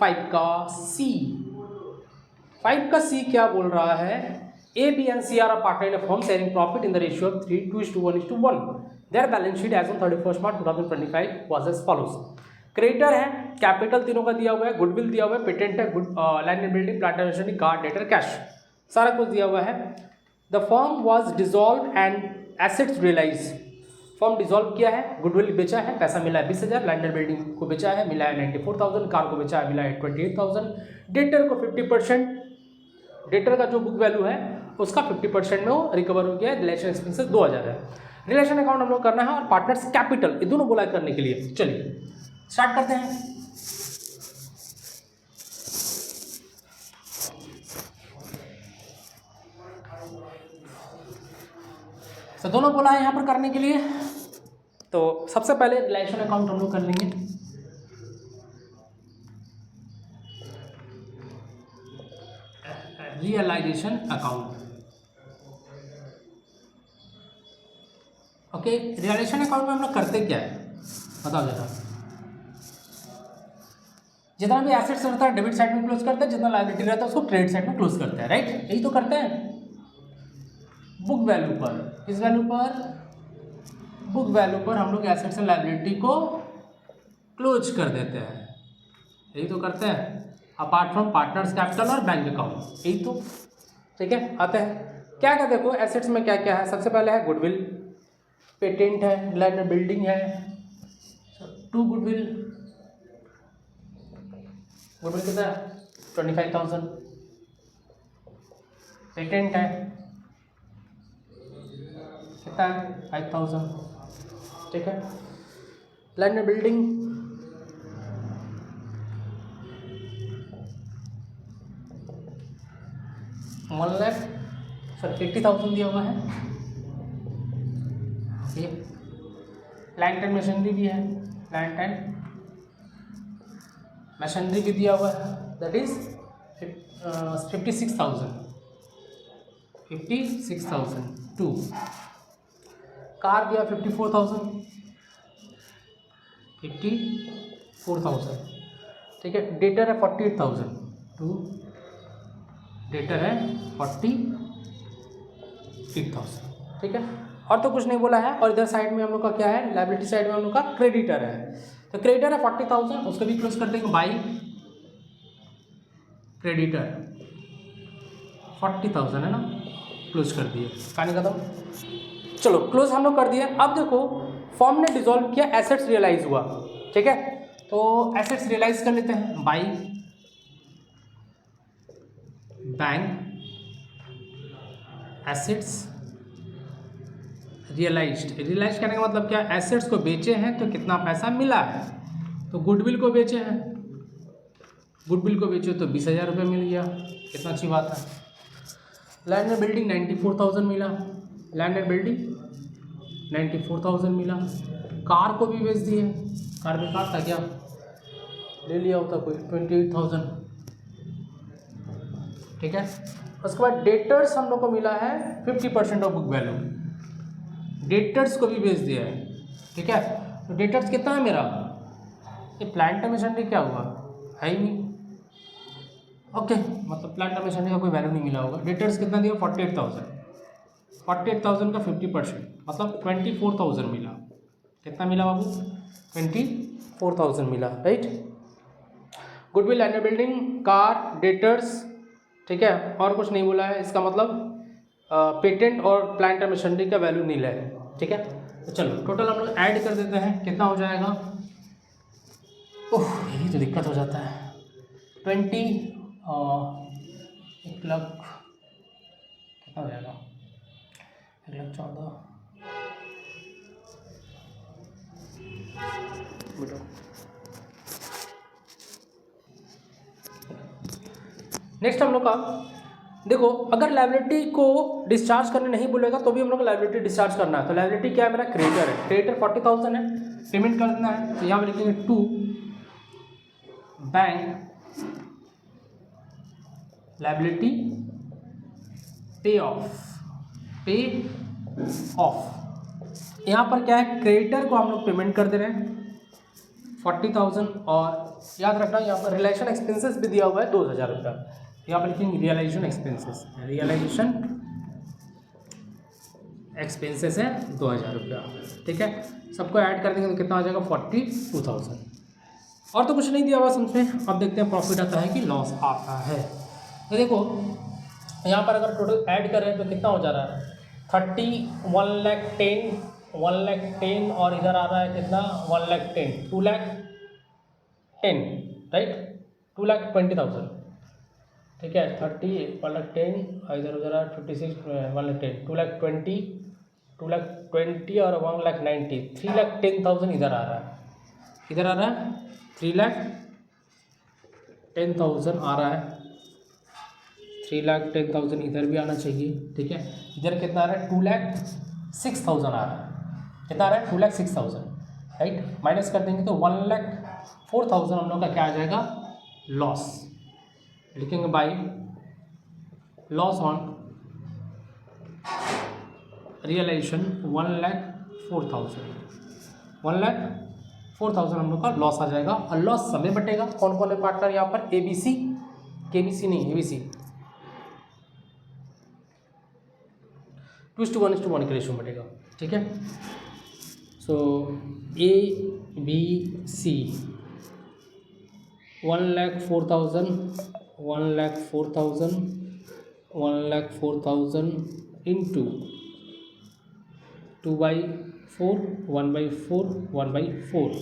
5 का सी, 5 का सी क्या बोल रहा है, A B and C are a partner in a firm sharing profit in the ratio of 3:1:1. Their balance sheet as on 31 March 2025 was as follows. Creditor है, capital तीनों का दिया हुआ है, गुडविल दिया हुआ है, पेटेंट है, land and building, plant and machinery, car, debtor, cash, सारा कुछ दिया हुआ है. The firm was dissolve and assets realise. Firm dissolve किया है, गुडविल बेचा है, पैसा मिला है 20,000, लैंड एंड बिल्डिंग को बेचा है, मिला है 94,000, कार को बेचा है, मिला है 28,000, डेटर को 50%, डेटर का जो बुक वैल्यू है उसका 50% में वो रिकवर हो गया है. रिलेशन एक्सपेंसेस 2,000 है. रिलेशन अकाउंट हम लोग करना है और पार्टनर्स कैपिटल, ये दोनों बोला करने के लिए. चलिए स्टार्ट करते हैं. तो दोनों बोला है यहाँ पर करने के लिए. तो सबसे पहले रिलेशन अकाउंट हम लोग कर लेंगे. Realisation account. Okay, realisation account में हम लोग करते क्या है बताओ जरा. जितना भी एसेट्स रहता है डेबिट साइड में क्लोज करते हैं, जितना लायबिलिटी रहता है उसको क्रेडिट साइड में क्लोज करते हैं. राइट, यही तो करते हैं. बुक वैल्यू पर, किस वैल्यू पर, बुक वैल्यू पर हम लोग एसेट्स एंड लायबिलिटी को क्लोज कर देते हैं. यही तो करते हैं, अपार्ट फ्रॉम पार्टनर्स कैपिटल और बैंक अकाउंट. यही तो ठीक है. आते हैं क्या क्या, देखो एसेट्स में क्या क्या है. सबसे पहले है गुडविल, पेटेंट है, लैंड एंड बिल्डिंग है, 2 गुडविल. गुडविल कितना है 25,000. पेटेंट है कितना है 5,000. ठीक है. लैंड एंड बिल्डिंग 80,000 दिया हुआ है. प्लांट एंड मशीनरी भी है, प्लांट एंड मशीनरी भी दिया हुआ है, दैट इज 56,000. 2 कार दिया 54,000. ठीक है. डेटर है 48,000. 2 डेटर है 48,000. ठीक है. और तो कुछ नहीं बोला है. और इधर साइड में हम लोग का क्या है, लायबिलिटी साइड में हम लोग का क्रेडिटर है. तो क्रेडिटर है 40,000, उसको भी क्लोज कर देंगे बाई क्रेडिटर. 40,000 है ना, क्लोज कर दिए. कहानी खत्म. चलो क्लोज हम लोग कर दिए. अब देखो फॉर्म ने डिसॉल्व किया, एसेट्स रियलाइज हुआ. ठीक है. तो एसेट्स रियलाइज कर लेते हैं by bank assets realised. Realise करने का मतलब क्या, एसेट्स को बेचे हैं तो कितना पैसा मिला है. तो गुडविल को बेचे हैं, गुडविल को बेचे तो 20,000 रुपये मिल गया. कितना अच्छी बात है. लैंड एंड बिल्डिंग 94,000 मिला. लैंड एंड बिल्डिंग 94,000 मिला. कार को भी बेच दिए. कार बेकार था क्या, ले लिया होता कोई 28,000. ठीक है. उसके बाद डेटर्स हम लोग को मिला है 50% ऑफ बुक वैल्यू. डेटर्स को भी बेच दिया है. ठीक है. तो डेटर्स कितना है मेरा, ये प्लांट मशीनरी क्या हुआ, है ही नहीं. ओके, मतलब प्लांट मशीनरी का कोई वैल्यू नहीं मिला होगा. डेटर्स कितना दिया 48,000. 48,000 का 50% मतलब 24,000 मिला. कितना मिला बाबू, 24,000 मिला. Right. Goodwill, land and building, car, debtors. ठीक है. और कुछ नहीं बोला है. इसका मतलब पेटेंट और प्लांट एंड मशीनरी का वैल्यू नील है. ठीक है. तो चलो टोटल हम लोग ऐड कर देते हैं. कितना हो जाएगा, ओह यही तो दिक्कत हो जाता है. 1 लाख कितना हो जाएगा, 1,14,000. नेक्स्ट हम लोग का देखो, अगर लायबिलिटी को डिस्चार्ज करने नहीं बोलेगा तो भी हम लोग को लायबिलिटी डिस्चार्ज करना है. तो लायबिलिटी क्या है, मेरा क्रेडिटर है. क्रेडिटर 40,000 है, पेमेंट कर देना है. तो यहाँ पर लिखेंगे 2 बैंक लायबिलिटी पे ऑफ. यहाँ पर क्या है, क्रेडिटर को हम लोग पेमेंट कर दे रहे हैं 40,000 और याद रखना यहाँ पर रियलाइजेशन एक्सपेंसेस भी दिया हुआ है 2,000 रुपया। यहाँ पर लिखेंगे रियलाइजेशन एक्सपेंसेस, रियलाइजेशन एक्सपेंसेस है 2,000 रुपया। ठीक है, सबको ऐड कर देंगे तो कितना आ जाएगा 42,000। और तो कुछ नहीं दिया हुआ समझ में। अब देखते हैं प्रॉफिट आता है कि लॉस आता है। तो देखो यहाँ पर अगर टोटल ऐड करें तो कितना हो जा रहा है 1,10,000 और इधर आ रहा है कितना 1,10,000 2,10,000 राइट 2,20,000। ठीक है 30 1,10,000 इधर उधर 56 1,10,000 2,20,000 और 1,90,000 3,10,000 इधर आ रहा है, इधर आ रहा है 3,10,000 आ रहा है, 3,10,000 इधर भी आना चाहिए। ठीक है, इधर कितना आ रहा है 2,06,000 आ रहा है, कितना आ रहा है 2,06,000 राइट। माइनस कर देंगे तो 1,04,000 हम लोग का क्या आ जाएगा लॉस। लिखेंगे बाई लॉस ऑन रियलाइजेशन 1,04,000 हम लोग का लॉस आ जाएगा। और लॉस समय बटेगा कौन कौन है पार्टनर यहाँ पर ABC KBC नहीं ABC 2:1 के रेशियो बटेगा। ठीक है, सो ABC 1,04,000 इंटू 2/4 1/4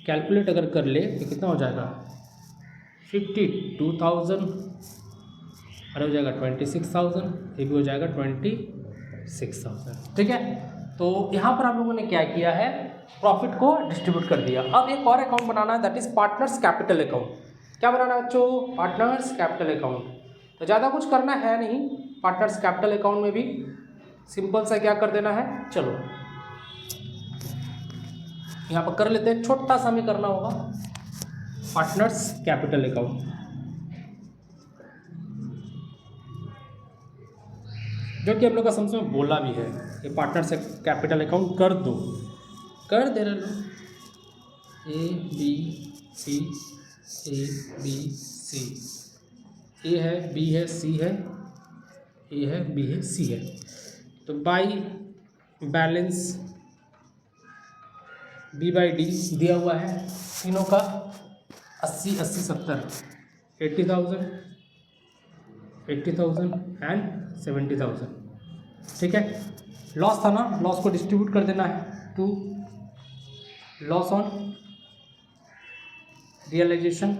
कैलकुलेट अगर कर ले तो कितना हो जाएगा 52,000 और हो जाएगा 26,000, ये भी हो जाएगा 26,000। ठीक है, तो यहाँ पर आप लोगों ने क्या किया है प्रॉफिट को डिस्ट्रीब्यूट कर दिया। अब एक और अकाउंट बनाना है that is partners capital account. क्या बनाना है बच्चों पार्टनर्स कैपिटल अकाउंट। तो ज़्यादा कुछ करना है नहीं, पार्टनर्स कैपिटल अकाउंट में भी सिंपल सा क्या कर देना है, चलो यहाँ पर कर लेते हैं, छोटा सा हमें करना होगा पार्टनर्स कैपिटल अकाउंट। जो कि हम लोग का समझ में बोला भी है कि पार्टनर्स कैपिटल अकाउंट कर दो, कर दे रहे लोग ABC A है B है C है A है B है C है। तो बाई बैलेंस B/D दिया हुआ है तीनों का 80 80 70 80,000 एंड 70,000। ठीक है, लॉस था ना, लॉस को डिस्ट्रीब्यूट कर देना है टू लॉस ऑन रियलाइजेशन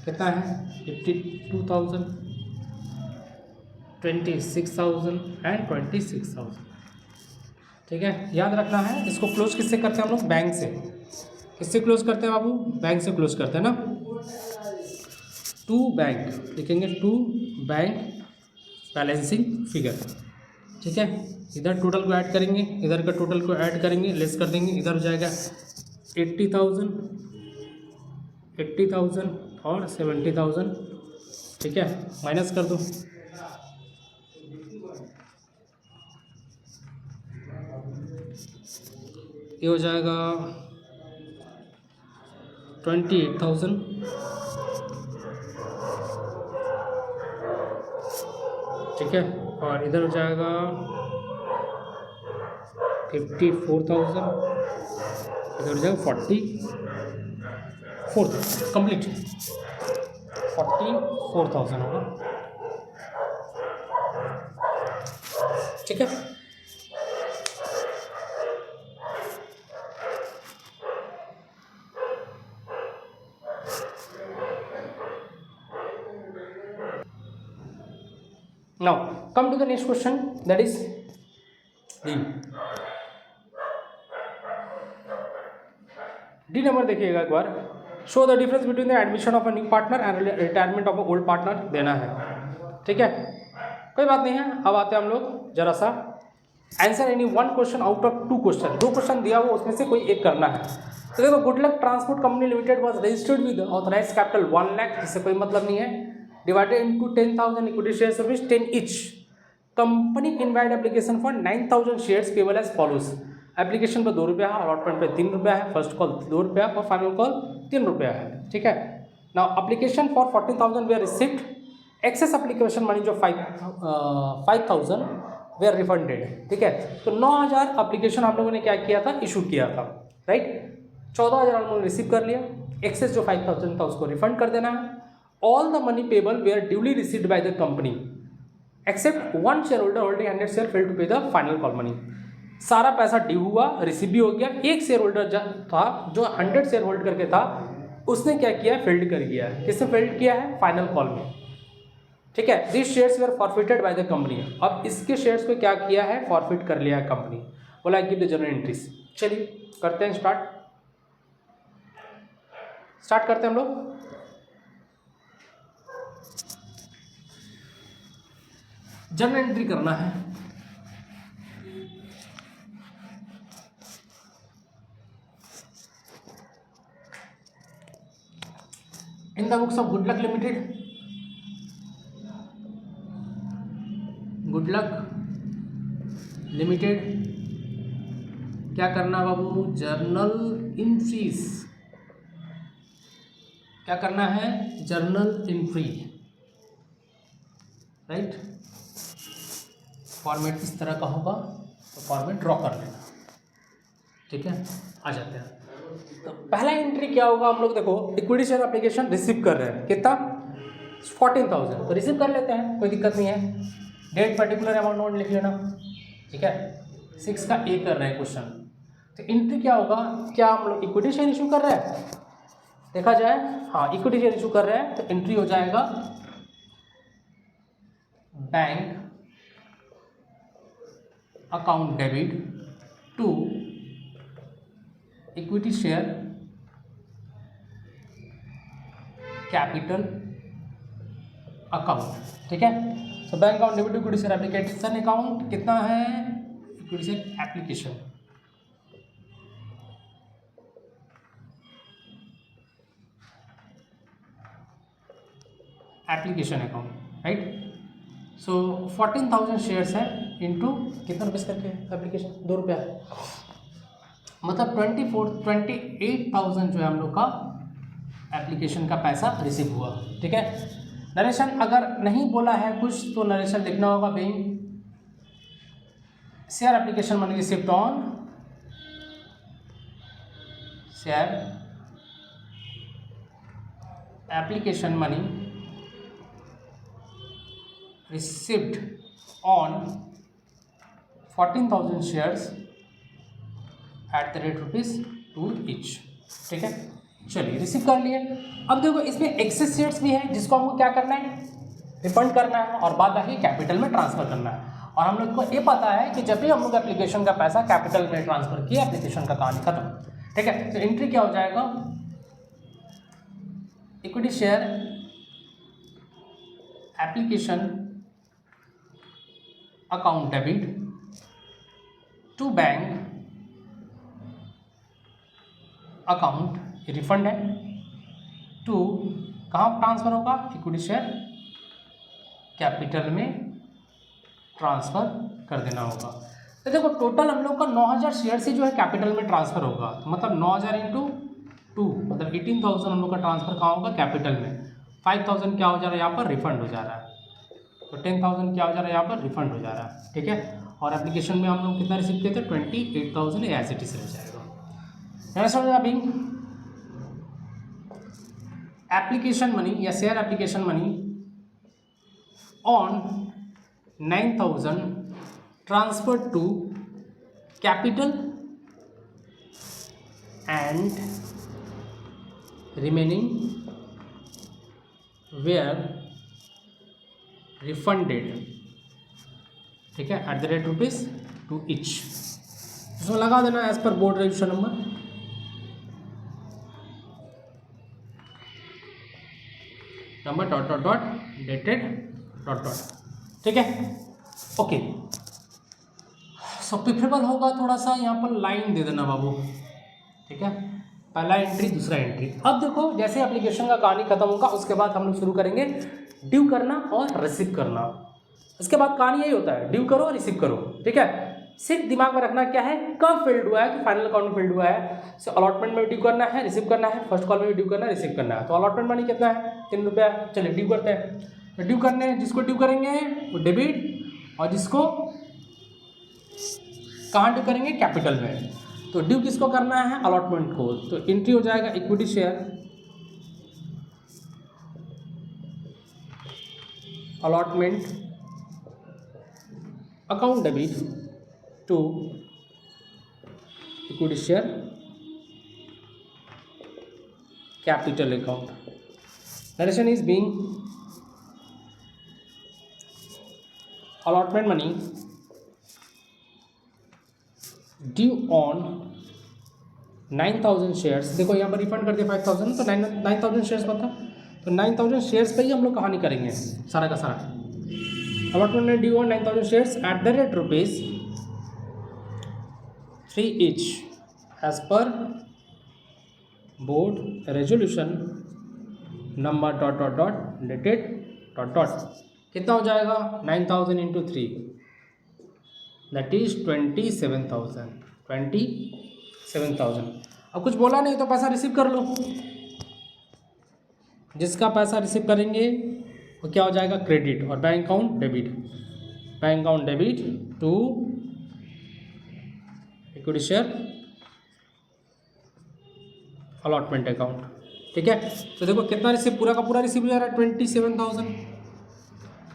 कितना है 52,000 26,000 एंड 26,000। ठीक है, याद रखना है इसको क्लोज किससे करते हैं हम लोग बैंक से। किससे क्लोज करते हैं बाबू, बैंक से क्लोज करते हैं ना। टू बैंक लिखेंगे, टू बैंक बैलेंसिंग फिगर। ठीक है, इधर टोटल को ऐड करेंगे, इधर का टोटल को ऐड करेंगे, लेस कर देंगे, इधर हो जाएगा 80,000 और 70,000। ठीक है, माइनस कर दो, ये हो जाएगा 28,000। ठीक है, और इधर हो जाएगा 54,000, इधर हो जाएगा 44,000 कंप्लीट 44,000 होगा। ठीक है, now come to the next question, that is D नंबर देखिएगा एक बार। Show the difference between the admission of a new partner and retirement of a old partner देना है। ठीक है, कोई बात नहीं है। अब आते हैं हम लोग जरा सा answer any one question out of two question. दो क्वेश्चन दिया हुआ उसमें से कोई एक करना है। तो देखो, good luck transport company limited was registered with authorise capital 1 lakh, इससे कोई मतलब नहीं है, divided into 10,000 equity shares of 10 each. Company invite application for 9,000 shares payable as follows. Application पर 2 रुपया है, अलॉटमेंट पे 3 रुपया है, फर्स्ट कॉल 2 रुपया और फाइनल कॉल 3 रुपया है, ठीक है। Now application for 14,000 were received, excess application money जो 5,000 वे आर रिफंडेड, ठीक है। तो 9,000 एप्लीकेशन हम लोगों ने क्या किया था, इशू किया था, राइट। 14,000 हम लोगों ने रिसीव कर लिया, एक्सेस जो 5,000 था उसको रिफंड कर देना है। All the money payable were duly received by the company except one share holder holding 100 share fail to pay the final call money. सारा पैसा ड्यू हुआ, रिसीव भी हो गया। एक शेयर होल्डर था जो 100 शेयर होल्ड करके था, उसने क्या किया, फेल्ड कर गया है। किसने फेल्ड किया है, फाइनल कॉल में, ठीक है। This shares were forfeited bye the company, अब इसके शेयर्स को क्या किया है, फॉरफिट कर लिया है कंपनी। बोला गिव द जर्नल एंट्रीज। चलिए करते हैं स्टार्ट करते हैं हम लोग। जर्नल एंट्री करना है। In the books of good luck limited, good luck limited क्या करना बाबू, जर्नल एंट्रीज, क्या करना है, जर्नल एंट्री, राइट। फॉर्मेट इस तरह का होगा तो फॉर्मेट ड्रॉ कर लेना, ठीक है। आ जाते हैं तो पहला एंट्री क्या होगा, हम लोग देखो इक्विटी शेयर एप्लीकेशन रिसीव कर रहे हैं, कितना 14,000, तो रिसीव कर लेते हैं, कोई दिक्कत नहीं है। डेट पर्टिकुलर अमाउंट नोट लिख लेना, ठीक है। 6 का ए कर रहे हैं क्वेश्चन, तो एंट्री क्या होगा, क्या हम लोग इक्विटी शेयर इशू कर रहे हैं, देखा जाए, हाँ इक्विटी शेयर इशू कर रहे हैं, तो एंट्री हो जाएगा bank account debit to equity share capital account, ठीक है। तो bank account debit to equity share application account कितना है, equity share application, application account, right. So 14,000 shares है इंटू कितना रुपीज़ करके एप्लीकेशन, 2 रुपया, मतलब 28,000 जो है हम लोग का एप्लीकेशन का पैसा रिसीव हुआ, ठीक है। नरेशन अगर नहीं बोला है कुछ तो नरेशन लिखना होगा, being share application money received on share application money received on 14,000 shares at the rate ₹2 each, ठीक है। चलिए रिसीव कर लिए। अब देखो इसमें एक्सेस शेयर्स भी है जिसको हमको क्या करना है, रिफंड करना है और बाद बाकी कैपिटल में ट्रांसफर करना है। और हम लोग को ये पता है कि जब भी हम लोग एप्लीकेशन का पैसा कैपिटल में ट्रांसफर किया, एप्लीकेशन का कहानी खत्म, ठीक है। तो एंट्री क्या हो जाएगा, equity share application account debit to bank account, refund है, टू कहाँ ट्रांसफर होगा, इक्विटी शेयर कैपिटल में ट्रांसफर कर देना होगा। तो देखो टोटल हम लोग का 9,000 शेयर से जो है कैपिटल में ट्रांसफर होगा, तो मतलब 9,000 इंटू 2 मतलब 18,000 हम लोग का ट्रांसफर कहाँ होगा, कैपिटल में। 5,000 क्या हो जा रहा है यहाँ पर, रिफंड हो जा रहा है, तो 10,000 क्या हो जा रहा है यहाँ पर, रिफंड हो जा रहा है, ठीक है। और एप्लीकेशन में हम लोग कितना रिसीव किए थे, 28,000 एज इट इज रह जाएगा। अभी एप्लीकेशन मनी या share application money on 9,000 transfer to capital and remaining were refunded, ठीक है, एट द रेट ₹2 ईच। इसमें लगा देना एज पर board register number dot dot dot dated dot dot, ठीक है, ओके। सो प्रिफरेबल होगा थोड़ा सा यहाँ पर लाइन दे देना बाबू, ठीक है, पहला एंट्री दूसरा एंट्री। अब देखो जैसे एप्लीकेशन का कहानी खत्म होगा उसके बाद हम लोग शुरू करेंगे ड्यू करना और रिसीव करना। इसके बाद कहानी यही होता है, ड्यू करो और रिसीव करो, ठीक है। सिर्फ दिमाग में रखना क्या है, कब फील्ड हुआ है, कि फाइनल अकाउंट में फील्ड हुआ है। सो अलॉटमेंट में ड्यू करना है, रिसीव करना है, फर्स्ट कॉल में भी ड्यू करना है, रिसीव करना है। तो अलॉटमेंट मनी कितना है, 3 रुपया। चलिए ड्यू करते हैं। तो ड्यू करने, जिसको ड्यू करेंगे वो डेबिट, और जिसको कहाँ ड्यू करेंगे, कैपिटल में। तो ड्यू किसको करना है, अलॉटमेंट को। तो एंट्री हो जाएगा equity share allotment account debit to equity share capital account. Narration is being allotment money due on 9,000 shares. देखो यहाँ पर रिफंड कर दिया 5,000, तो 9,000 शेयर्स पर था। तो 9,000 शेयर्स पे ही हम लोग कहानी करेंगे सारा का सारा। allotment money due on 9,000 shares at the rate ₹3 each as per board resolution number ... dated ... कितना हो जाएगा, 9,000 इंटू 3 दैट इज 27,000। अब कुछ बोला नहीं तो पैसा रिसीव कर लो। जिसका पैसा रिसीव करेंगे वो क्या हो जाएगा, क्रेडिट, और bank account debit. Bank account debit to equity share allotment account. ठीक है, तो देखो कितना रिसीव, पूरा का पूरा रिसीव हो जा रहा है,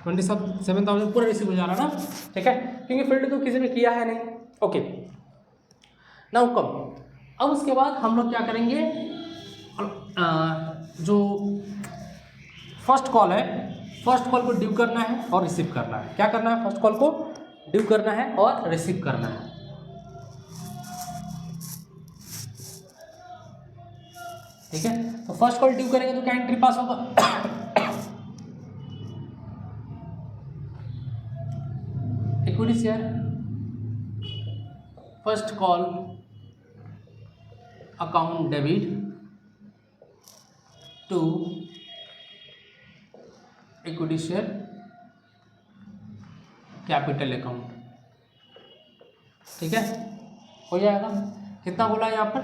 27,000 पूरा रिसीव हो जा रहा है ना। ठीक है, क्योंकि फील्ड तो किसी ने किया है नहीं। ओके, नाउ कम, अब उसके बाद हम लोग क्या करेंगे, जो फर्स्ट कॉल है, फर्स्ट कॉल को ड्यू करना है और रिसीव करना है। क्या करना है, फर्स्ट कॉल को ड्यू करना है और रिसीव करना है। ठीक है, तो फर्स्ट कॉल ड्यू करेंगे तो क्या एंट्री पास होगा, equity share first call account debit to equity share capital account. ठीक है, हो जाएगा। कितना बोला है यहाँ पर,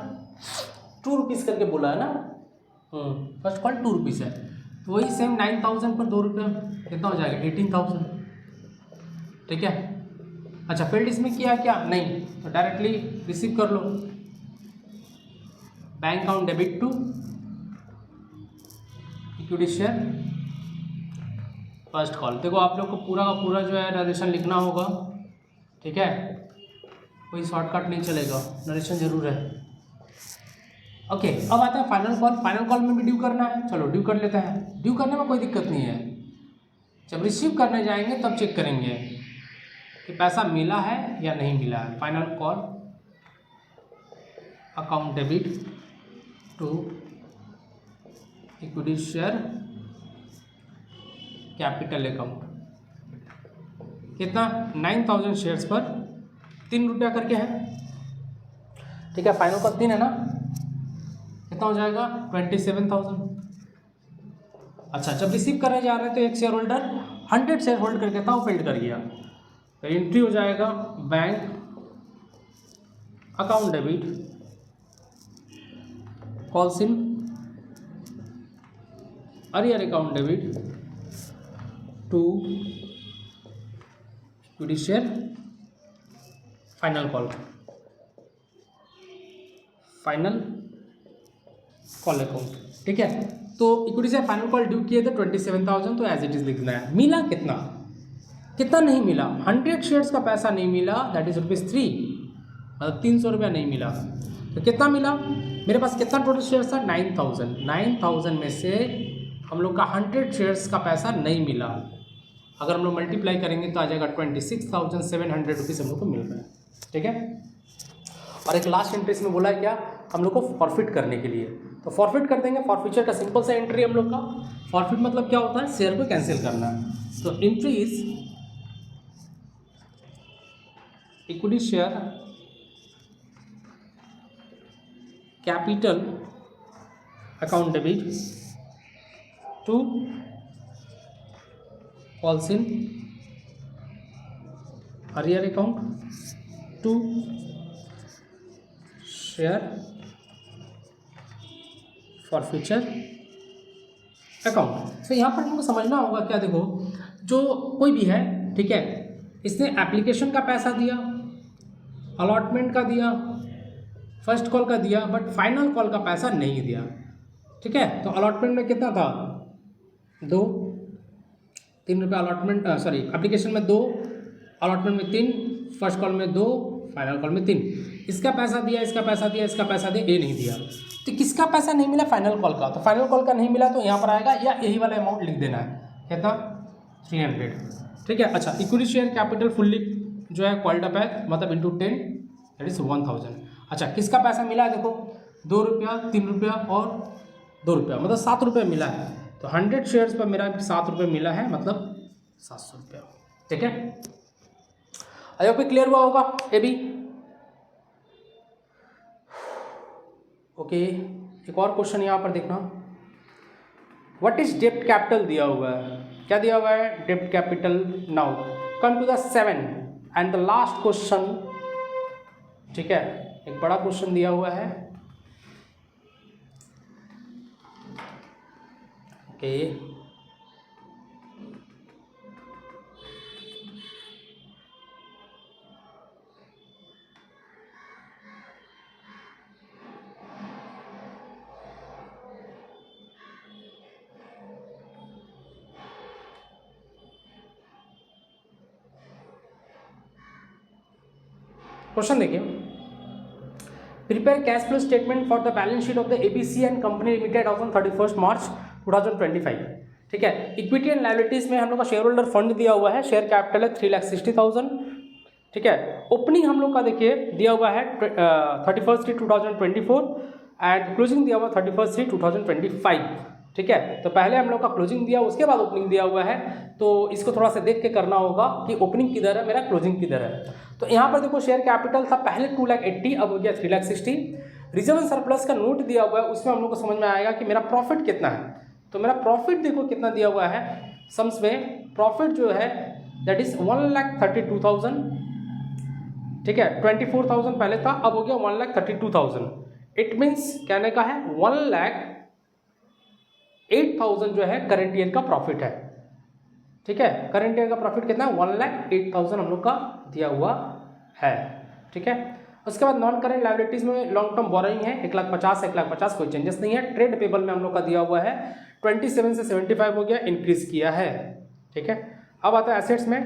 2 रुपीज़ करके बोला है ना। फर्स्ट कॉल 2 रुपीज़ है, तो वही सेम 9,000 पर 2 रुपये, कितना हो जाएगा, 18,000। ठीक है, अच्छा फील्ड इसमें किया क्या, नहीं, तो डायरेक्टली रिसीव कर लो। Bank account debit to equity share first call. देखो आप लोग को पूरा का पूरा जो है नरेशन लिखना होगा। ठीक है, कोई शॉर्टकट नहीं चलेगा, नरेशन जरूर है। ओके, अब आता है फाइनल कॉल। फाइनल कॉल में भी ड्यू करना है, चलो ड्यू कर लेते हैं। ड्यू करने में कोई दिक्कत नहीं है, जब रिसीव करने जाएंगे तब चेक करेंगे कि पैसा मिला है या नहीं मिला है। Final call account debit to equity share capital account. कितना, 9,000 शेयर्स पर 3 रुपया करके है। ठीक है, फाइनल कॉल 3 है ना, कितना हो जाएगा, 27,000। अच्छा, जब रिसीव करने जा रहे हैं तो एक शेयर होल्डर 100 शेयर होल्ड करके था, वो फेल्ड कर गया, तो एंट्री हो जाएगा bank account debit calls in arrear account debit to equity share final call account. ठीक है, तो equity share final call due किए थे 27,000, तो एज इट इज लिखना है। मिला कितना, कितना नहीं मिला, 100 शेयर्स का पैसा नहीं मिला, दैट इज ₹3, मतलब 300 रुपया नहीं मिला। तो कितना मिला, मेरे पास कितना टोटल शेयर्स था, 9,000। 9,000 में से हम लोग का 100 शेयर्स का पैसा नहीं मिला। अगर हम लोग मल्टीप्लाई करेंगे तो आ जाएगा 26,700 रुपीज़ हम लोग को मिल रहा है। ठीक है, और एक लास्ट एंट्री में बोला है क्या, हम लोग को फॉरफिट करने के लिए, तो फॉरफिट कर देंगे। फॉरफिचर का सिंपल सा एंट्री हम लोग का, फॉरफिट मतलब क्या होता है, शेयर को कैंसिल करना है। तो entry is equity share capital account debit to calls in arrear account to share forfeiture account. तो यहाँ पर हमको समझना होगा क्या, देखो जो कोई भी है, ठीक है, इसने एप्लीकेशन का पैसा दिया, अलॉटमेंट का दिया, फर्स्ट कॉल का दिया, बट फाइनल कॉल का पैसा नहीं दिया, ठीक है। तो अलॉटमेंट में कितना था, 3 रुपये अलॉटमेंट, सॉरी एप्लीकेशन में 2, अलॉटमेंट में 3, फर्स्ट कॉल में 2, फाइनल कॉल में 3। इसका पैसा दिया, इसका पैसा दिया, इसका पैसा दिया, ये नहीं दिया। तो किसका पैसा नहीं मिला, फाइनल कॉल का। तो फाइनल कॉल का नहीं मिला तो यहाँ पर आएगा या यही वाला अमाउंट लिख देना है, कितना 300, ठीक है। अच्छा, इक्विटी शेयर कैपिटल फुल्ली जो है कॉल्ड अप है, मतलब इंटू 10 दैट इज 1000। अच्छा, किसका पैसा मिला है, देखो 2 रुपया, 3 रुपया और 2 रुपया, मतलब 7 रुपये मिला है। तो 100 शेयर्स पर मेरा 7 रुपये मिला है, मतलब 700 रुपया, ठीक है। आई होप क्लियर हुआ होगा ये भी। ओके, एक और क्वेश्चन यहाँ पर देखना, व्हाट इज डेब्ट कैपिटल दिया हुआ है, क्या दिया हुआ है, डेब्ट capital. Now come to the 7 and the last question, ठीक है, एक बड़ा क्वेश्चन दिया हुआ है। ओके, क्वेश्चन देखिए, prepare cash flow statement for the balance sheet of the ABC and company limited on 31 March 2025, ठीक है। इक्विटी एंड लायबिलिटीज में हम लोग का शेयर होल्डर फंड दिया हुआ है, शेयर कैपिटल है 3,60,000, ठीक है। ओपनिंग हम लोग का देखिए दिया हुआ है 31/3/2024 एंड क्लोजिंग दिया हुआ 31/3/2025, ठीक है। तो पहले हम लोग का क्लोजिंग दिया, उसके बाद ओपनिंग दिया हुआ है, तो इसको थोड़ा सा देख के करना होगा कि ओपनिंग किधर है, मेरा क्लोजिंग किधर है। तो यहाँ पर देखो शेयर कैपिटल था पहले 2,80,000, अब हो गया 3,60,000। रिजर्व एंड सरप्लस का नोट दिया हुआ है, उसमें हम लोग को समझ में आएगा कि मेरा प्रॉफिट कितना है। तो मेरा प्रॉफिट देखो कितना दिया हुआ है, सम्स में प्रॉफिट जो है दैट इज 1,32,000, ठीक है। 24,000 पहले था, अब हो गया 1,32,000। इट मीन्स कहने का है 1,08,000 जो है करंट ईयर का प्रॉफिट है, ठीक है। करंट ईयर का प्रॉफिट कितना है, 1,08,000 हम लोग का दिया हुआ है, ठीक है। उसके बाद नॉन करंट लायबिलिटीज में लॉन्ग टर्म बोरोइंग है 1,50,000 कोई चेंजेस नहीं है। ट्रेड पेबल में हम लोग का दिया हुआ है 27 से 75 हो गया, इंक्रीज किया है, ठीक है। अब आता है एसेट्स में,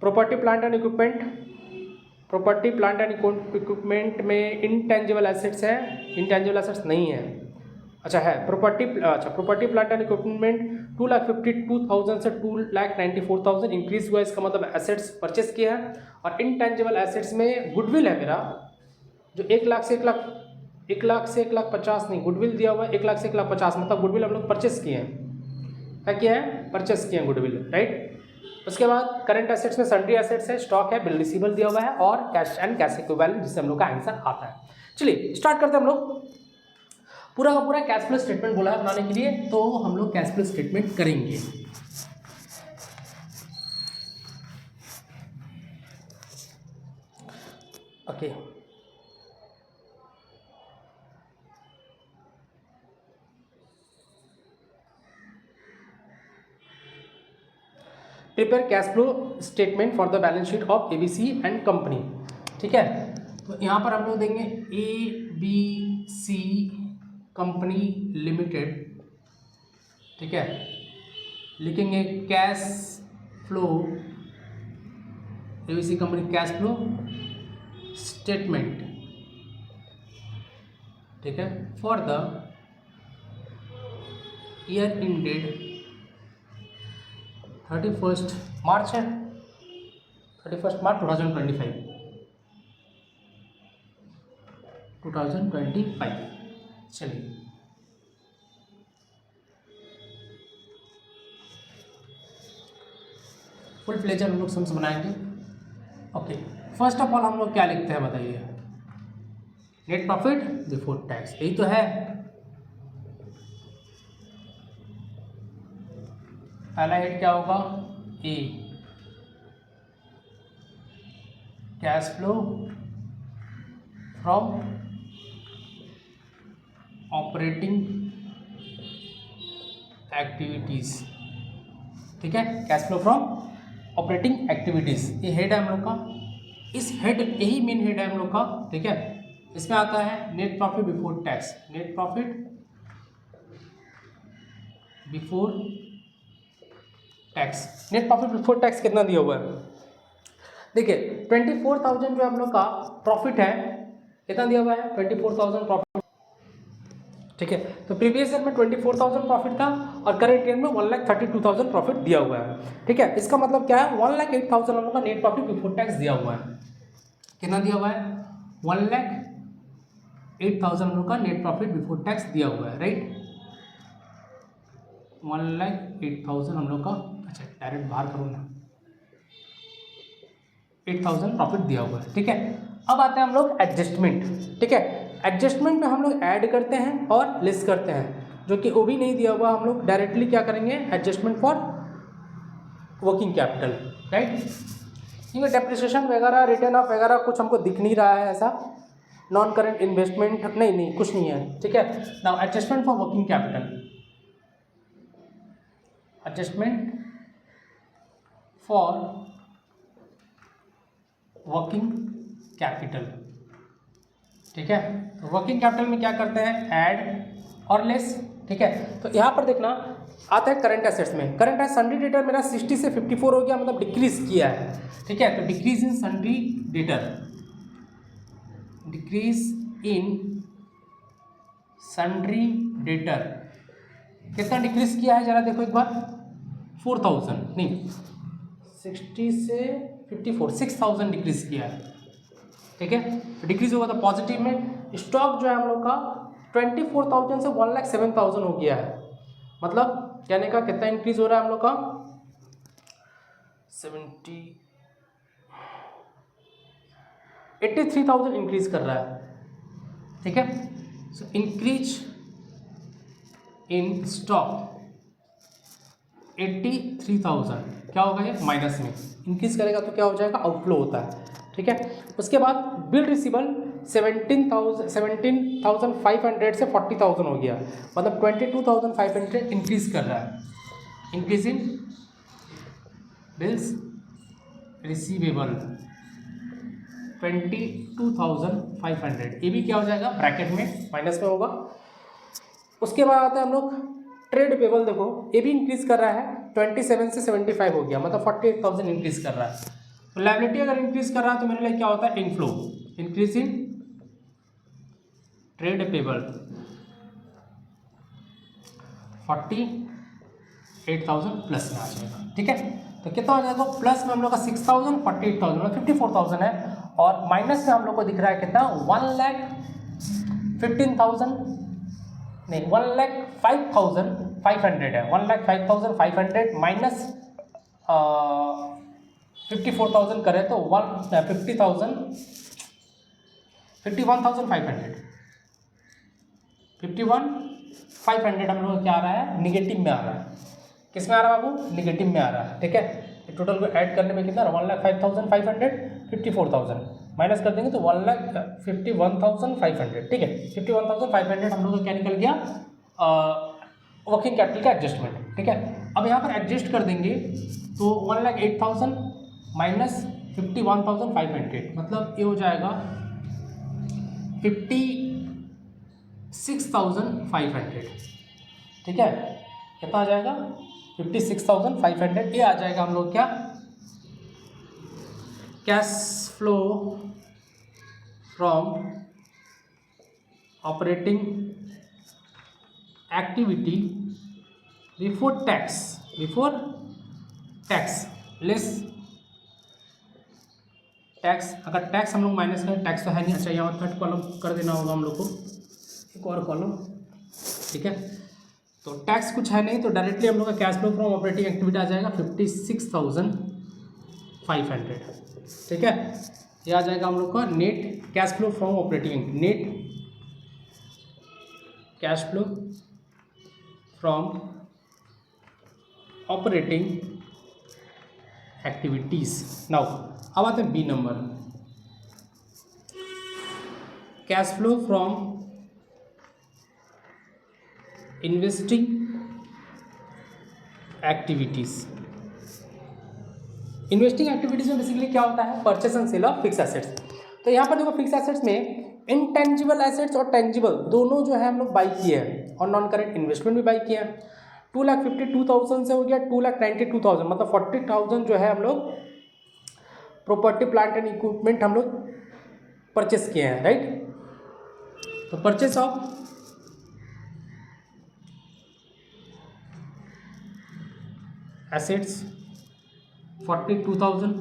property plant and equipment. Property plant and equipment में इनटेंजिबल एसेट्स है, इंटेंजिबल एसेट्स नहीं है, अच्छा है प्रॉपर्टी, अच्छा प्रॉपर्टी प्लांट एंड इक्विपमेंट 2,52,000 से 2,94,000 इंक्रीज हुआ, इसका मतलब एसेट्स परचेस किया है। और इनटेंजिबल एसेट्स में गुडविल है मेरा, जो 1,00,000 से 1,50,000 नहीं, गुडविल दिया हुआ है 1,00,000 से 1,50,000, मतलब गुडविल हम लोग परचेस किए हैं, क्या किया है, परचेस किए हैं गुडविल, राइट। उसके बाद करंट एसेट्स में सन्ड्री एसेट्स है, स्टॉक है, बिल रिसीवेबल दिया हुआ है और कैश एंड कैश इक्विवेलेंट, जिससे हम लोग का आंसर आता है। चलिए स्टार्ट करते हैं हम लोग। पूरा का पूरा कैश फ्लो स्टेटमेंट बोला है बनाने के लिए, तो हम लोग कैश फ्लो स्टेटमेंट करेंगे। Okay, prepare cash flow statement for the balance sheet of ABC and company, ठीक है। तो यहाँ पर हम लोग देंगे एबीसी कंपनी लिमिटेड, ठीक है, लिखेंगे cash flow, ABC company cash flow statement, ठीक है, फॉर द ईयर इंडेड 31 मार्च है, 31 मार्च 2025। चलिए फुल फ्लेजर हम लोग सम्स बनाएंगे। ओके, फर्स्ट ऑफ ऑल हम लोग क्या लिखते हैं बताइए, नेट प्रॉफिट बिफोर टैक्स, यही तो है। पहला हेड क्या होगा, a cash flow from operating activities, ठीक है, cash flow from operating activities, ये हेड है हम लोग का। इस हेड, यही मेन हेड है हम लोग का, ठीक है। इसमें आता है net profit before tax, net profit before tax. Net profit before tax कितना दिया हुआ है, देखिए 24,000 जो हम लोग का प्रॉफिट है, कितना दिया हुआ है, 24,000 प्रॉफिट, ठीक है। तो प्रीवियस ईयर में 24,000 प्रॉफिट था और करेंट ईयर में 1,32,000 प्रॉफिट दिया हुआ है, ठीक है। इसका मतलब क्या है, 1,08,000 हम लोग का नेट प्रॉफिट बिफोर टैक्स दिया हुआ है। कितना दिया हुआ है, 1,08,000 हम लोग का नेट प्रॉफिट बिफोर टैक्स दिया हुआ है, राइट। 1,08,000 हम लोग का, अच्छा डायरेक्ट बाहर करो ना, 8,000 प्रॉफिट दिया हुआ है, ठीक है। अब आते हैं हम लोग एडजस्टमेंट, ठीक है। एडजस्टमेंट में हम लोग ऐड करते हैं और लेस करते हैं, जो कि वो भी नहीं दिया हुआ, हम लोग डायरेक्टली क्या करेंगे, adjustment for working capital, right. क्योंकि डेप्रिसिएशन वगैरह, रिटर्न ऑफ वगैरह कुछ हमको दिख नहीं रहा है, ऐसा नॉन करेंट इन्वेस्टमेंट नहीं कुछ नहीं है, ठीक है। Now adjustment for working capital, adjustment for working capital, ठीक है। तो वर्किंग कैपिटल में क्या करते हैं, ऐड और लेस, ठीक है। तो यहाँ पर देखना आता है करंट एसेट्स में, करंट एसेट सन्ड्री डेटर मेरा 60 से 54 हो गया, मतलब डिक्रीज किया है, ठीक है। तो decrease in sundry debtor, decrease in sundry debtor कितना डिक्रीज किया है, जरा देखो एक बार, 4,000 नहीं, 60 से 54, 6,000 डिक्रीज किया है, ठीक है। तो डिक्रीज होगा तो पॉजिटिव में। स्टॉक जो है हम लोग का 24,000 से 1,07,000 हो गया है, मतलब कहने का कितना इंक्रीज हो रहा है हम लोग का, 83,000 इंक्रीज कर रहा है, ठीक है। सो इंक्रीज इन स्टॉक 83,000 क्या होगा, ये माइनस में इंक्रीज करेगा तो क्या हो जाएगा, आउटफ्लो होता है, ठीक है। उसके बाद बिल रिसीबल 17,500 से 40,000 हो गया, मतलब 22,500 इंक्रीज कर रहा है, इंक्रीज इन बिल्स रिसीवेबल 22,500, ये भी क्या हो जाएगा, ब्रैकेट में माइनस में होगा। उसके बाद आता है हम लोग ट्रेड पेबल, देखो ये भी इंक्रीज कर रहा है, 27 से 75 हो गया, मतलब 48,000 इंक्रीज कर रहा है। तो लायबिलिटी अगर इंक्रीज कर रहा है तो मेरे लिए क्या होता है, inflow, increase in trade payable 48,000 plus में आ जाएगा, ठीक है। तो कितना हो जाएगा, प्लस में हम लोग का 6,000, 48,000 मतलब 54,000 है, और माइनस में हम लोग को दिख रहा है कितना, 1,15,000 नहीं 1,05,500 है, 1,05,500 माइनस 54,000 करें तो 51,500 51,500 हम लोग क्या आ रहा है, निगेटिव में आ रहा है। किस में आ रहा है बाबू, निगेटिव में आ रहा है, ठीक है। टोटल को ऐड करने में कितना, 1,05,500 54,000 माइनस कर देंगे तो 1,51,500, ठीक है। 51,500 हम लोग का क्या निकल गया, वर्किंग कैपिटल का एडजस्टमेंट, ठीक है। अब यहाँ पर एडजस्ट कर देंगे तो 1,08,000 माइनस 51,500, मतलब ये हो जाएगा 56,500, ठीक है। कितना आ जाएगा, 56,500, ये आ जाएगा हम लोग क्या, cash flow from operating activity before tax less tax. अगर टैक्स हम लोग माइनस करें, टैक्स तो है नहीं, अच्छा यहाँ थर्ड कॉलम कर देना होगा हम लोग को, एक और कॉलम, ठीक है। तो टैक्स कुछ है नहीं तो डायरेक्टली हम लोग का cash flow from operating activity आ जाएगा 56,500, ठीक है। ये आ जाएगा हम लोग का net cash flow from operating, net cash flow from operating activities. Now अब आते हैं B number. Cash flow from investing activities. Investing activities में बेसिकली क्या होता है, purchase and sale of fix assets. तो यहाँ पर देखो फिक्स एसेट्स में इनटेंजिबल एसेट्स और टेंजिबल दोनों जो है हम लोग बाई किए हैं और नॉन करेंट इन्वेस्टमेंट भी बाई किए हैं। 2,52,000 से हो गया 2,92,000, मतलब 40,000 जो है हम लोग प्रॉपर्टी प्लांट एंड इक्विपमेंट हम लोग परचेस किए हैं, राइट। तो परचेस ऑफ एसेट्स 42,000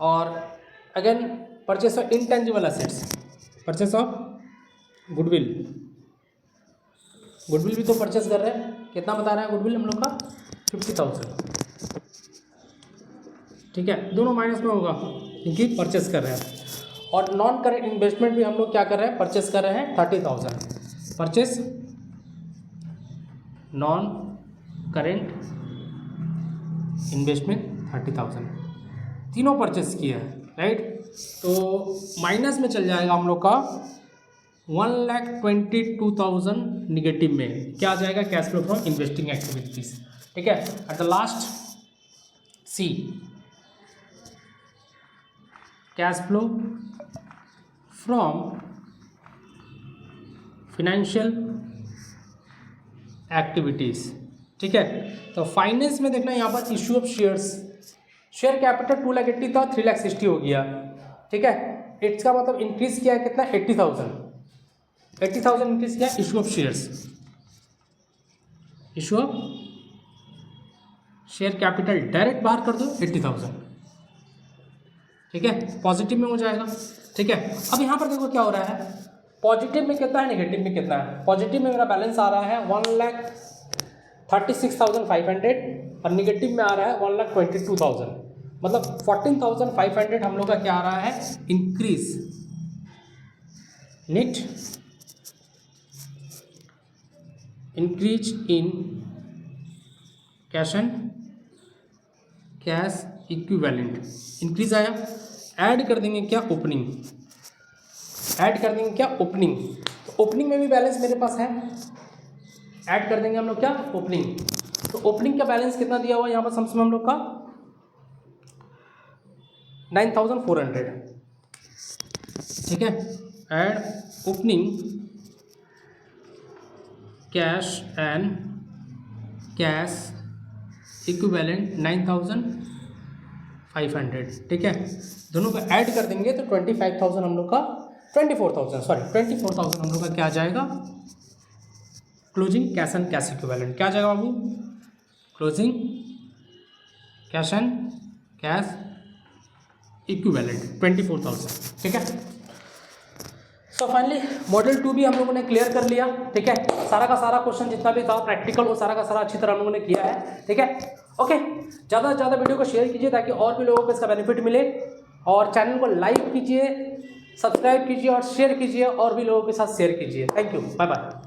और again purchase of intangible assets, purchase of goodwill. Goodwill भी तो परचेस कर रहे हैं, कितना बता रहा है गुडविल हम लोग का 50,000, ठीक है, दोनों माइनस में होगा क्योंकि परचेस कर रहे हैं। और नॉन करेंट इन्वेस्टमेंट भी हम लोग क्या कर रहे हैं, परचेस कर रहे हैं 30,000, परचेस नॉन करेंट इन्वेस्टमेंट 30,000, तीनों परचेस किया है, राइट। तो माइनस में चल जाएगा हम लोग का 1,22,000 निगेटिव में, क्या आ जाएगा, cash flow from investing activities, ठीक है। At the last C, cash flow from financial activities, ठीक है। तो फाइनेंस में देखना यहाँ पर issue of shares, share capital 2,80,000 था, 3,60,000 हो गया, ठीक है। इसका मतलब इंक्रीज किया है कितना, 80,000 इंक्रीज किया issue of shares, issue of share capital direct बाहर कर दो 80,000, ठीक है, पॉजिटिव में हो जाएगा, ठीक है। अब यहाँ पर देखो क्या हो रहा है, पॉजिटिव में कितना है, नेगेटिव में कितना है। पॉजिटिव में मेरा बैलेंस आ रहा है 1,36,500 और निगेटिव में आ रहा है 1,22,000, मतलब 14,500 हम लोग का क्या आ रहा है, increase, net increase in cash and cash equivalent, increase आया। ऐड कर देंगे क्या, ओपनिंग, ऐड कर देंगे क्या, ओपनिंग। तो ओपनिंग में भी बैलेंस मेरे पास है, ऐड कर देंगे हम लोग क्या, ओपनिंग। तो ओपनिंग का बैलेंस कितना दिया हुआ है यहाँ पर सम्स में हम लोग का 9,400, ठीक है। Add opening cash and cash equivalent 9,500, ठीक है। दोनों को ऐड कर देंगे तो 25,000 हम लोग का 24,000 हम लोग का क्या आ जाएगा, closing cash and cash equivalent, क्या आ जाएगा बाबू, closing cash and cash equivalent 24,000, ठीक है। सो फाइनली मॉडल 2 भी हम लोगों ने क्लियर कर लिया, ठीक है। सारा का सारा क्वेश्चन जितना भी था प्रैक्टिकल वो सारा का सारा अच्छी तरह हम लोगों ने किया है, ठीक है। ओके, ज़्यादा से ज़्यादा वीडियो को शेयर कीजिए ताकि और भी लोगों को इसका बेनिफिट मिले, और चैनल को लाइक कीजिए, सब्सक्राइब कीजिए और शेयर कीजिए, और भी लोगों के साथ शेयर कीजिए। Thank you, bye bye.